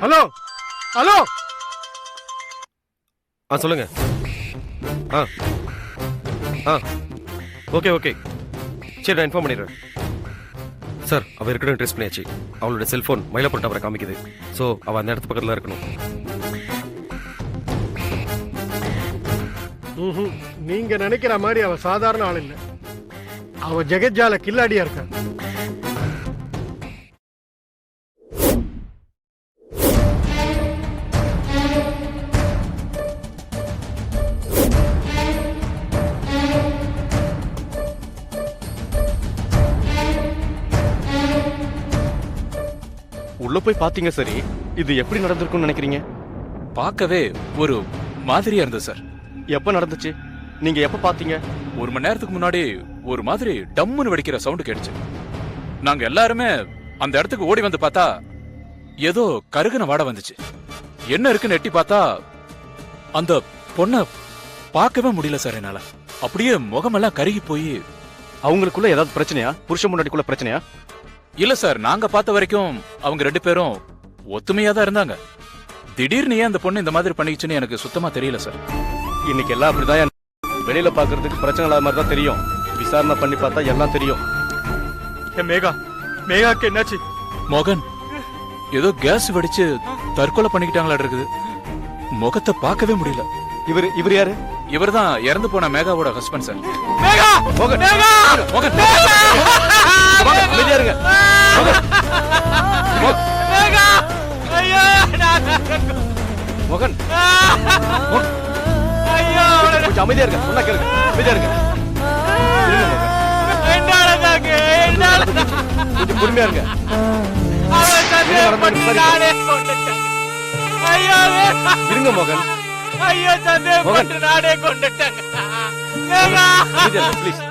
Hello hello. சொல்லுங்க. Okay okay, சரி நான் இன்ஃபார்ம் பண்ணிடுறேன். சார், அவள் இருக்கணும் ட்ரெஸ் பண்ணியாச்சு. அவளோட செல்ஃபோன் மயிலாப்பூர் டவரை காமிக்குது. ஸோ அவள் அந்த இடத்து பக்கத்தில் இருக்கணும். நீங்க நினைக்கிற மாதிரி அவ சாதாரண ஆள் இல்லை. அவ ஜெகஜால கில்லாடியா இருக்கா. உள்ள போய் பாத்தீங்க சரி, இது எப்படி நடந்திருக்கும்னு நினைக்கிறீங்க? பார்க்கவே ஒரு மாதிரியா இருந்தது சார். எப்ப நடந்துச்சு? நீங்க எப்ப பாத்தீங்க? 1 மணி நேரத்துக்கு முன்னாடி ஒரு மாதிரி டம்முன்னு வெடிக்கிற சவுண்ட் கேட்டுச்சு. நாங்க எல்லாருமே அந்த இடத்துக்கு ஓடி வந்து பார்த்தா ஏதோ கருகுன வாடை வந்துச்சு. என்ன இருக்குன்னு எட்டி பார்த்தா அந்த பொண்ணை பார்க்கவே முடியல சார் என்னால. அப்படியே முகமெல்லாம் கருகி போய். அவங்களுக்குள்ள ஏதாவது பிரச்சனையா? புருஷன் முன்னாடிக்குள்ள பிரச்சனையா? இல்ல சார், நாங்க பார்த்த வரைக்கும் அவங்க 2 பேரும் ஒத்துமையா தான் இருந்தாங்க. திடீர்னு ஏன் அந்த பொண்ணு இந்த மாதிரி பண்ணிச்சுன்னு எனக்கு சுத்தமா தெரியல சார். இன்னைக்கு எல்லாம் அப்படிதான். வெளியில பாக்குறதுக்கு பிரச்சனை இல்லாத மாதிரி தான் தெரியும். விசாரணை பண்ணி பார்த்தா எல்லாம் தெரியும். மேகாக்கு என்னாச்சு? மோகன் ஏதோ கேஸ் வெடிச்சு தற்கொலை பண்ணிக்கிட்டாங்களா இருக்குது. முகத்தை பார்க்கவே முடியல. இவர் யாரு? இவர் தான் இறந்து போன மேகாவோட ஹஸ்பண்ட் சார். மோகன், மோகன் அமைதியா இருங்க. மோகன், கொஞ்சம் அமைதியா இருங்க. சொன்னா கேளுங்க. அமைதியா இருங்க. கொஞ்சம் பொறுமையா இருங்க. இருங்க மோகன். மோகன், ப்ளீஸ்.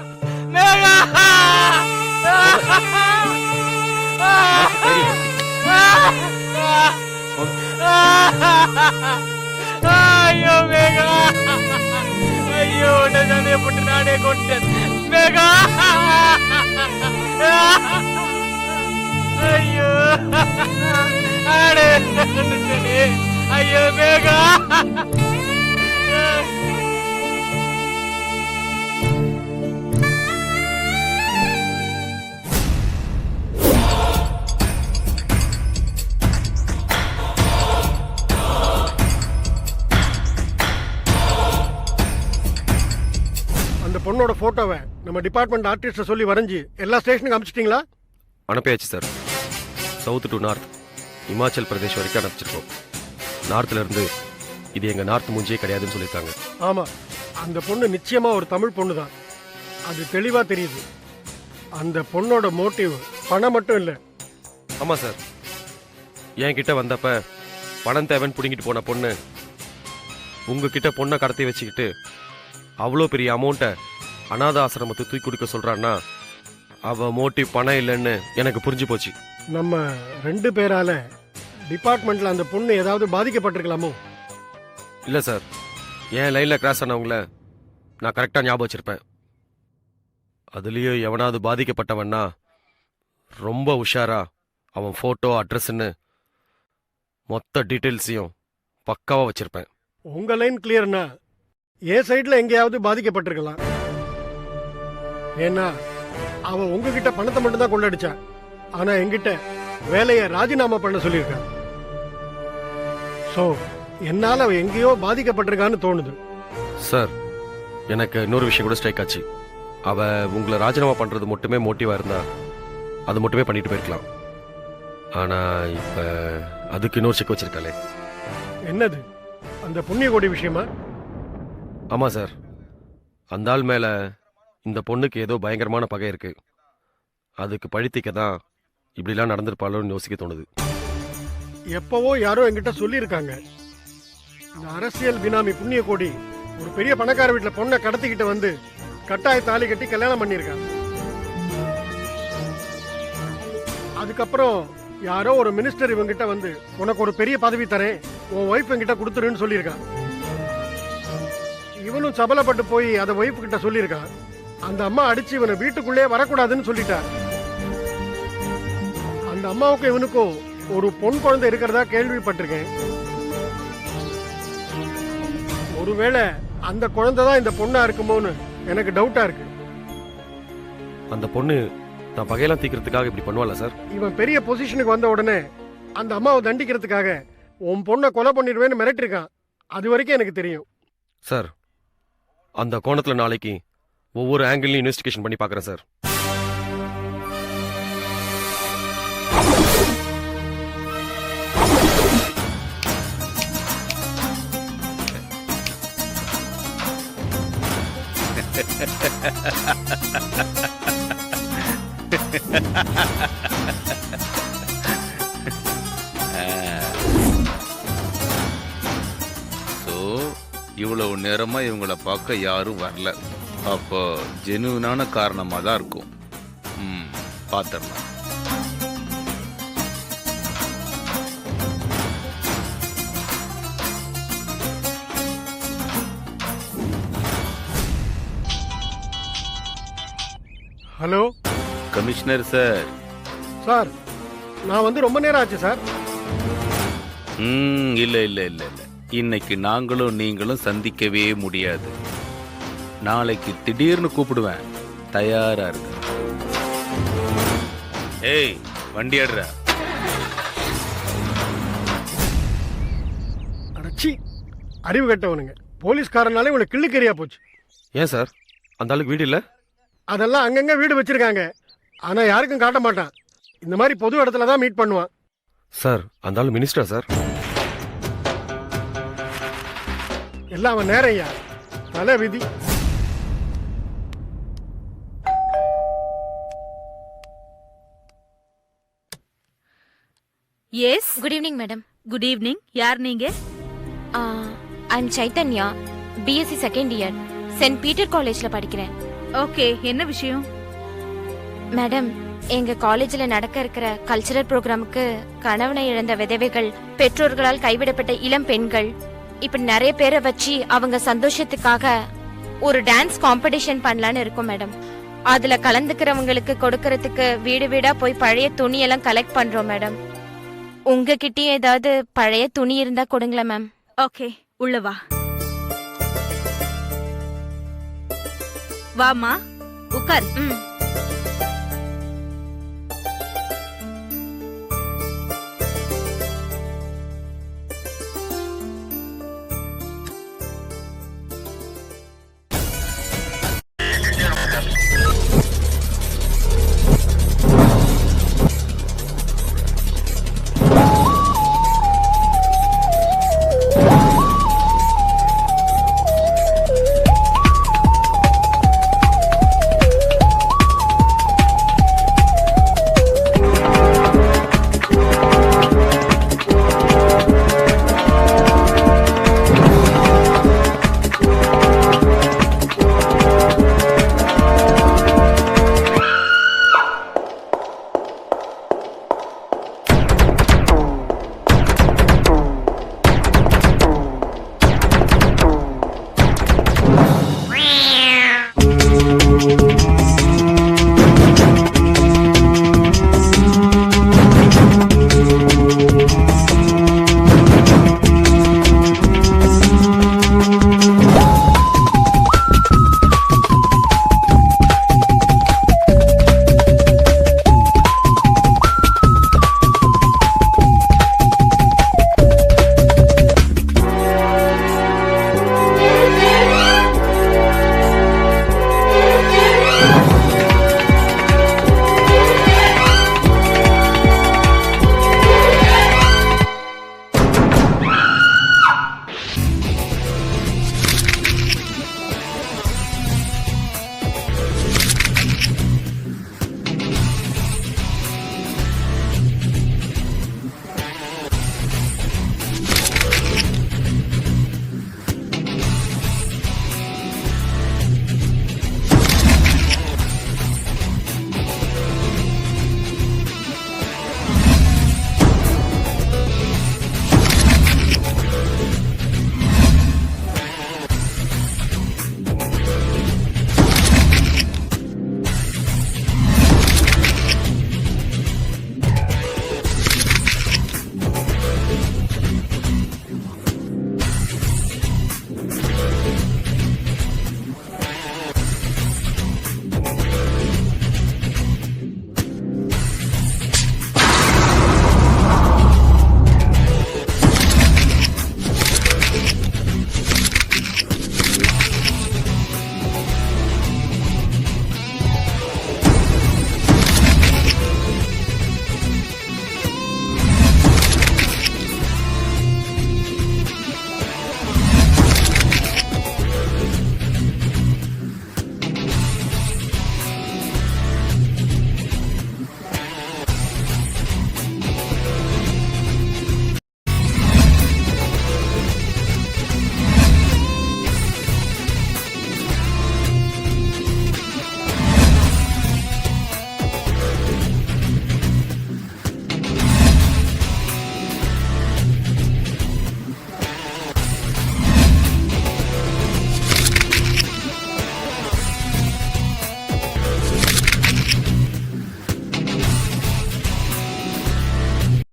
ஐயோ மேகா, ஐயோ உன்னை சந்தேகப்பட்டு நானே கொண்டேன் மேகா. ஐயோ ஐயோ மேகா. பொண்ணோட போட்டோவை நம்ம டிபார்ட்மெண்ட் ஆர்டிஸ்ட சொல்லி வரைஞ்சி எல்லா ஸ்டேஷனுக்கு அனுப்பிச்சிட்டீங்களா? அனுப்பியாச்சு sir. South to north, Himachal Pradesh வரைக்கும் அனுப்பிச்சிருக்கோம். நார்த்ல இருந்து இது எங்க நார்த் மூஞ்சியே கிடையாதுன்னு சொல்லியிருக்காங்க. ஆமா, அந்த பொண்ணு நிச்சயமா ஒரு தமிழ் பொண்ணு தான். அது தெளிவா தெரியுது. அந்த பொண்ணோட மோட்டிவ் பணம் மட்டும் இல்லை. ஆமா சார், என்கிட்ட வந்தப்ப பணம் தேவைன்னு பிடிங்கிட்டு போன பொண்ணு உங்ககிட்ட பொண்ணை கடத்தி வச்சுக்கிட்டு அவ்வளோ பெரிய அமௌண்ட்டை அநாத ஆசிரமத்தை தூக்கி கொடுக்க சொல்றான்னா அவ மோட்டிவ் பணம் இல்லைன்னு எனக்கு புரிஞ்சு போச்சு. நம்ம 2 பேரால டிபார்ட்மெண்ட்ல அந்த பொண்ணு ஏதாவது பாதிக்கப்பட்டிருக்கலாமோ? இல்ல சார், என் லைன்ல கிராஸ் ஆனவங்கள நான் கரெக்டா ஞாபகம் வச்சிருப்பேன். அதுலயும் எவனாவது பாதிக்கப்பட்டவன்னா ரொம்ப உஷாரா அவன் போட்டோ அட்ரஸ்ன்னு மொத்த டீட்டெயில்ஸையும் பக்காவா வச்சிருப்பேன். உங்க லைன் கிளியர்னா என் சைட்ல எங்கேயாவது பாதிக்கப்பட்டிருக்கலாம். ஏன்னா அவ உங்ககிட்ட பணத்தை மட்டும் தான் கொள்ளடிச்சா. ஆனா என்கிட்ட வேலையை ராஜினாமா பண்ண சொல்லியிருக்கா. சோ என்னால அவ எங்கேயோ பாதிக்கப்பட்டிருக்கான்னு தோணுது. சார், எனக்கு இன்னொரு விஷயம் கூட ஸ்ட்ரைக் ஆச்சு. அவ உங்களை ராஜினாமா பண்றது மட்டுமே மோட்டிவா இருந்தா அது மட்டுமே பண்ணிட்டு போயிருக்கலாம். ஆனா இப்ப அதுக்கு இன்னொரு செக் வச்சிருக்காளே. என்னது? அந்த புண்ணிய கோடி விஷயமா? ஆமா சார், அந்த ஆள் மேல இந்த பொண்ணுக்கு ஏதோ பயங்கரமான பகை இருக்கு. அதுக்கு பழித்திக்க தான் இப்படிலாம் நடந்திருப்பாளோன்னு யோசிக்க தோணுது. எப்பவோ யாரோ என்கிட்ட சொல்லியிருக்காங்க, இந்த அரசியல் பினாமி புண்ணிய கோடி ஒரு பெரிய பணக்கார வீட்டுல பொண்ணை கடத்திக்கிட்டு வந்து கட்டாய தாலி கட்டி கல்யாணம் பண்ணியிருக்காங்க. அதுக்கப்புறம் யாரோ ஒரு மினிஸ்டர் இவங்கிட்ட வந்து உனக்கு ஒரு பெரிய பதவி தரேன், உன் ஒய்ஃப் என்கிட்ட கொடுத்துருன்னு சொல்லியிருக்கான். இவனும் சபலப்பட்டு போய் அதை ஒய்ஃப் கிட்ட சொல்லியிருக்கான். அந்த அம்மா அடிச்சு இவனை வீட்டுக்குள்ளே வரக்கூடாதுன்னு சொல்லிட்டா. அந்த அம்மாவுக்கும் இவனுக்கும் ஒரு பொன் குழந்தை இருக்கிறதா கேள்விப்பட்டிருக்கேன். ஒருவேளை அந்த குழந்தை தான் இந்த பொண்ணா இருக்குமோன்னு எனக்கு டவுட்டா இருக்கு. அந்த பொண்ணு நான் பகையெல்லாம் தீக்கிறதுக்காக இப்படி பண்ணுவாளா சார்? இவன் பெரிய பொசிஷனுக்கு வந்த உடனே அந்த அம்மாவை தண்டிக்கிறதுக்காக உன் பொண்ணை கொலை பண்ணிடுவேன்னு மிரட்டிருக்கான். அது வரைக்கும் எனக்கு தெரியும். சார், அந்த கோணத்துல நாளைக்கு ஒவ்வொரு ஆங்கிள்லையும் இன்வெஸ்டிகேஷன் பண்ணி பார்க்குறேன் சார். ஸோ இவ்வளவு நேரமா இவங்கள பார்க்க யாரும் வரல. அப்போ ஜெனுவினான காரணமா தான் இருக்கும். பார்த்துடலாம். Hello commissioner sir. சார், நான் வந்து ரொம்ப நேரம் ஆச்சு சார். இல்ல இல்ல இல்ல இல்ல, இன்னைக்கு நாங்களும் நீங்களும் சந்திக்கவே முடியாது. நாளைக்கு திடீர்னு கூப்பிடுவேன், தயாரா இருக்கு. ஏய், வண்டி அடுறா. அடச்சி, அறிவு கட்டவனுங்க. போலீஸ்காரனாலே உனக்கு கிள்ளுக்கறியா போச்சு. ஏன் சார், அந்த ஆளுக்கு வீடு இல்லை? அதெல்லாம் அங்கங்க வீடு வச்சிருக்காங்க. ஆனா யாருக்கும் காட்ட மாட்டான். இந்த மாதிரி பொது இடத்துல தான் மீட் பண்ணுவான். சார், அந்த ஆளு மினிஸ்டரா சார்? எல்லாம் அவன் நேரையா, தலை விதி. Yes, good evening madam. Good evening. யார் நீங்க? I am Chaitanya, BSc second year, saint Peter காலேஜ்ல படிக்கிறேன். ஓகே, என்ன விஷயம்? மேடம், எங்க காலேஜ்ல நடக்க இருக்கிற கல்ச்சரல் ப்ரோக்ராமுக்கு கணவனை இழந்த விதவைகள், பெற்றோர்களால் கைவிடப்பட்ட இளம் பெண்கள், இப்படி நிறைய பேரை வச்சு அவங்க சந்தோஷத்துக்காக ஒரு டான்ஸ் காம்படிஷன் பண்ணலான்னு இருக்கோம் மேடம். அதுல கலந்துக்கிறவங்களுக்கு கொடுக்கறதுக்கு வீடு வீடா போய் பழைய துணியெல்லாம் கலெக்ட் பண்றோம் மேடம். உங்ககிட்டயே ஏதாவது பழைய துணி இருந்தா கொடுங்களேன் மேம். ஓகே, உள்ள வா. வாமா, உட்கார். ம்.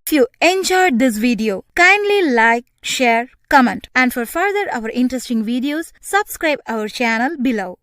If you enjoyed this video, kindly like, share, comment, and for further our interesting videos, subscribe our channel below.